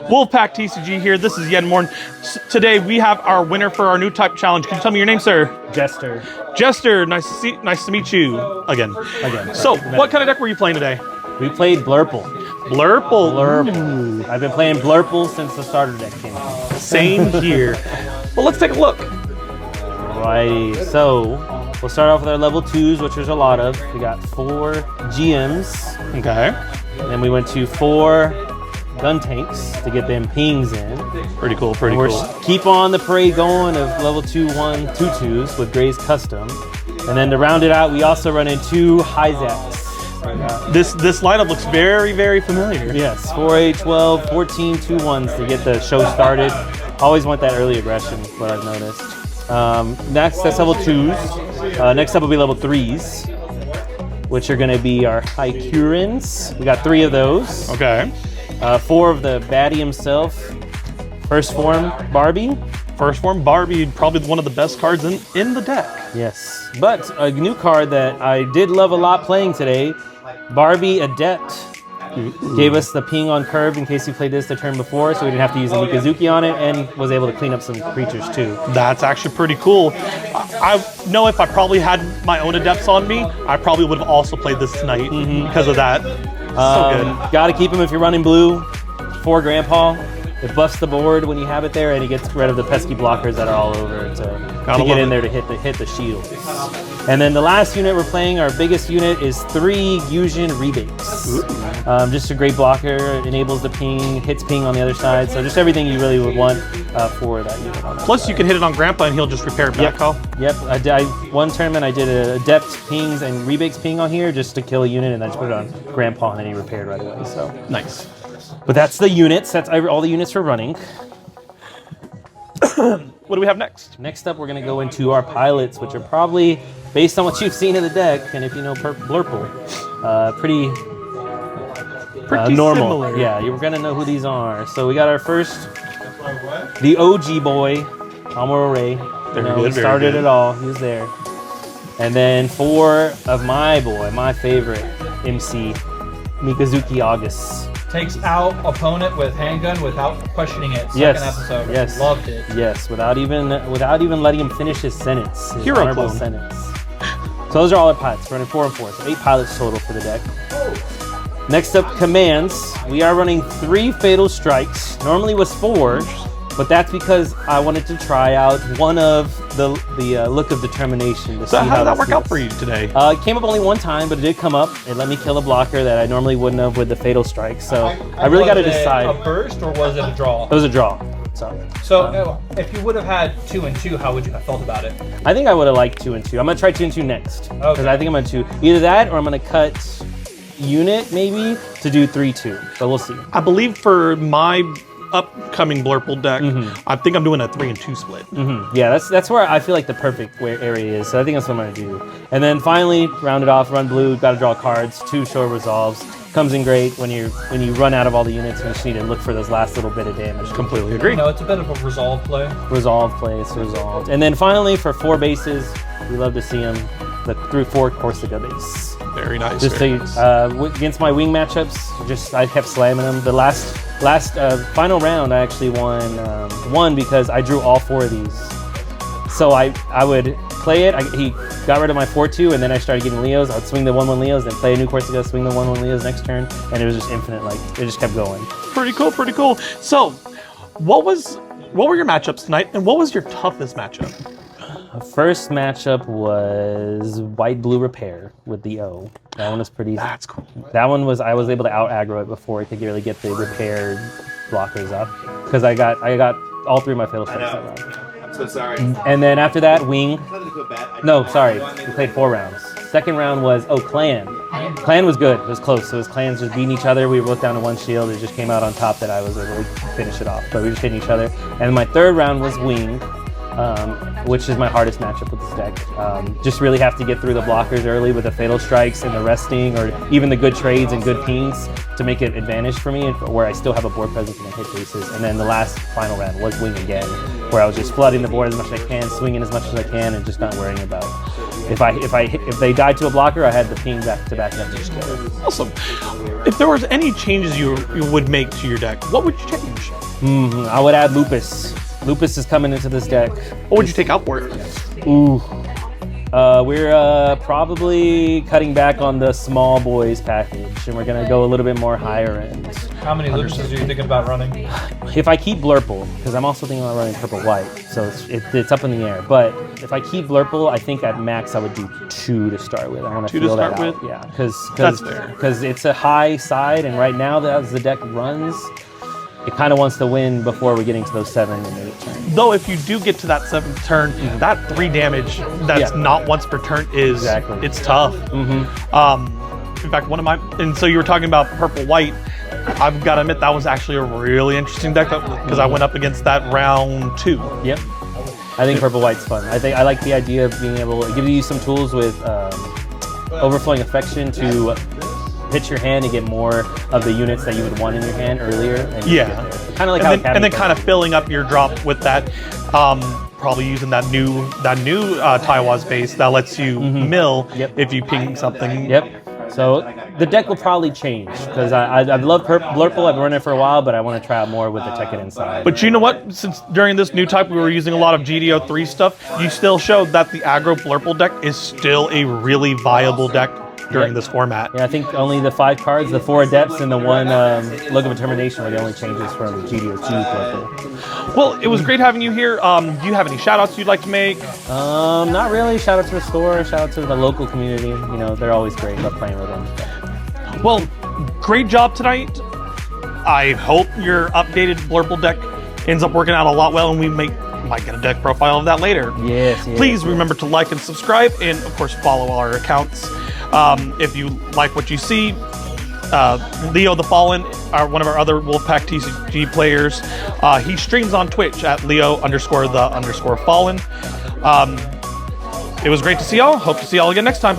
Wolfpack TCG here. This is Yenmorn. Today we have our winner for our new type challenge. Can you tell me your name, sir? Jester. Jester, nice to meet you again. So, what kind of deck were you playing today? We played Blurple. Blurple. I've been playing Blurple since the starter deck came out. Same here. Well, let's take a look. Alrighty, so we'll start off with our level 2s, which there's a lot of. We got 4 GMs. Okay. Then we went to 4 gun tanks to get them pings in. Pretty cool, pretty cool. Keep on the parade going of level 2/1 2/2s with Gray's Custom. And then to round it out, we also run in 2 Hyzacs. This lineup looks very, very familiar. Yes, 4, 12, 14 2/1s to get the show started. Always want that early aggression, what I've noticed. Next, that's level 2s. Next up will be level 3s, which are gonna be our Hycurans. We got 3 of those. Okay. 4 of the baddie himself. First form, Barbie. First form, Barbie, probably one of the best cards in the deck. Yes, but a new card that I did love a lot playing today, Barbie Adept. Gave us the ping on curve in case we played this the turn before, so we didn't have to use a Mikazuki on it, and was able to clean up some creatures too. That's actually pretty cool. I know if I probably had my own Adepts on me, I probably would have also played this tonight because of that. So good. Gotta keep him if you're running blue. 4 Grandpa. It buffs the board when you have it there, and it gets rid of the pesky blockers that are all over to get in there to hit the shields. And then the last unit we're playing, our biggest unit, is 3 Fusion Rebates. Just a great blocker, enables the ping, hits ping on the other side, so just everything you really would want for that unit. Plus, you can hit it on Grandpa and he'll just repair it back. Yep. One tournament I did a Adept pings and Rebates ping on here just to kill a unit, and I just put it on Grandpa and then he repaired right away. So nice. But that's the units. That's all the units we're running. What do we have next? Next up, we're going to go into our pilots, which are probably, based on what you've seen of the deck, and if you know Blurple, pretty normal. Similar. Yeah, you're going to know who these are. So we got our first, the OG boy, Amuro Ray. He started it all. He was there. And then 4 of my boy, my favorite MC, Mikazuki August. Takes out opponent with handgun without questioning it. Second episode. Yes. Loved it. Yes, without even letting him finish his sentence. His Hero honorable clone. sentence. So those are all our pilots. We're running 4 and 4. So 8 pilots total for the deck. Next up, commands. We are running 3 Fatal Strikes. Normally was 4, but that's because I wanted to try out one of the Look of Determination. To So see how did that this work out looks. for you today? It came up only one time, but it did come up. It let me kill a blocker that I normally wouldn't have with the Fatal Strike. So I really got to decide. Was it a burst or was it a draw? It was a draw. So if you would have had 2 and 2, how would you have felt about it? I think I would have liked 2 and 2. I'm gonna try 2 and 2 next because I think I'm gonna do either that or I'm gonna cut unit maybe to do 3-2. So we'll see. I believe for my upcoming Blurple deck, I think I'm doing a 3 and 2 split. Yeah, that's where I feel like the perfect area is. So I think that's what I'm gonna do. And then finally, round it off, run blue. Got to draw cards. 2 short resolves. Comes in great when you run out of all the units. You just need to look for those last little bit of damage. Completely agree. No, it's a bit of a resolve play. Resolve play, it's resolved. And then finally, for 4 bases, we love to see them. The 3/4 Corsica base. Very nice. Just against my wing matchups, I kept slamming them. The last final round, I actually won because I drew all 4 of these. So I would play it. He got rid of my 4/2, and then I started getting Leos. I would swing the 1/1 Leos, then play a new Corsica, swing the 1/1 Leos next turn, and it was just infinite. Like it just kept going. Pretty cool, pretty cool. So, what were your matchups tonight, and what was your toughest matchup? The first matchup was White-Blue Repair with the O. That one was pretty easy. That's cool. That one was, I was able to out-aggro it before it could really get the repaired blockers up. Because I got all 3 of my Fatal Strikes that round. I'm so sorry. And then after that, Wing. I No, sorry. We played 4 rounds. Second round was, Clan. Clan was good. It was close. So it was clans just beating each other. We were both down to 1 shield. It just came out on top that I was able to finish it off. But we were just hitting each other. And my third round was Wing. Which is my hardest matchup with this deck. Just really have to get through the blockers early with the Fatal Strikes and the resting, or even the good trades and good pings to make it advantage for me, where I still have a board presence and I hit bases. And then the last final round was Wing again, where I was just flooding the board as much as I can, swinging as much as I can, and just not worrying about if they died to a blocker, I had the ping back to back up each together. Awesome. If there was any changes you would make to your deck, what would you change? I would add Lupus. Lupus is coming into this deck. What would you take out for it? Ooh. We're probably cutting back on the small boys package, and we're gonna go a little bit more higher end. How many Lupuses are you thinking about running? If I keep Blurple, because I'm also thinking about running purple-white, so it's up in the air. But if I keep Blurple, I think at max I would do 2 to start with. I want to feel that out. Yeah, because it's a high side, and right now as the deck runs, it kind of wants to win before we're getting to those 7 and 8 turns. Though if you do get to that 7th turn, that 3 damage that's not once per turn is it's tough. In fact, and so you were talking about purple-white. I've got to admit that was actually a really interesting deck because I went up against that round 2. Yep. I think purple-white's fun. I like the idea of being able to give you some tools with overflowing affection to pitch your hand and get more of the units that you would want in your hand earlier. Kind of like and then kind of filling up your drop with that. Probably using that new Taiwa's base that lets you mill if you ping something. So the deck will probably change because I love Blurple. I've run it for a while, but I want to try out more with the Tekken inside. But you know what? Since during this new type we were using a lot of GDO3 stuff, you still showed that the Aggro Blurple deck is still a really viable deck during this format. Yeah, I think only the 5 cards, the 4 Adepts, and the 1 Look of Determination were the only changes from GDO2 Blurple. Well, it was great having you here. Do you have any shout-outs you'd like to make? Not really. Shout out to the store. Shout out to the local community. You know, they're always great. Love playing with them. Well, great job tonight. I hope your updated Blurple deck ends up working out a lot well, and we might get a deck profile of that later. Yes. Please remember to like and subscribe, and of course follow our accounts. If you like what you see, Leo the Fallen, one of our other Wolfpack TCG players, he streams on Twitch at Leo_the_Fallen. It was great to see y'all. Hope to see y'all again next time.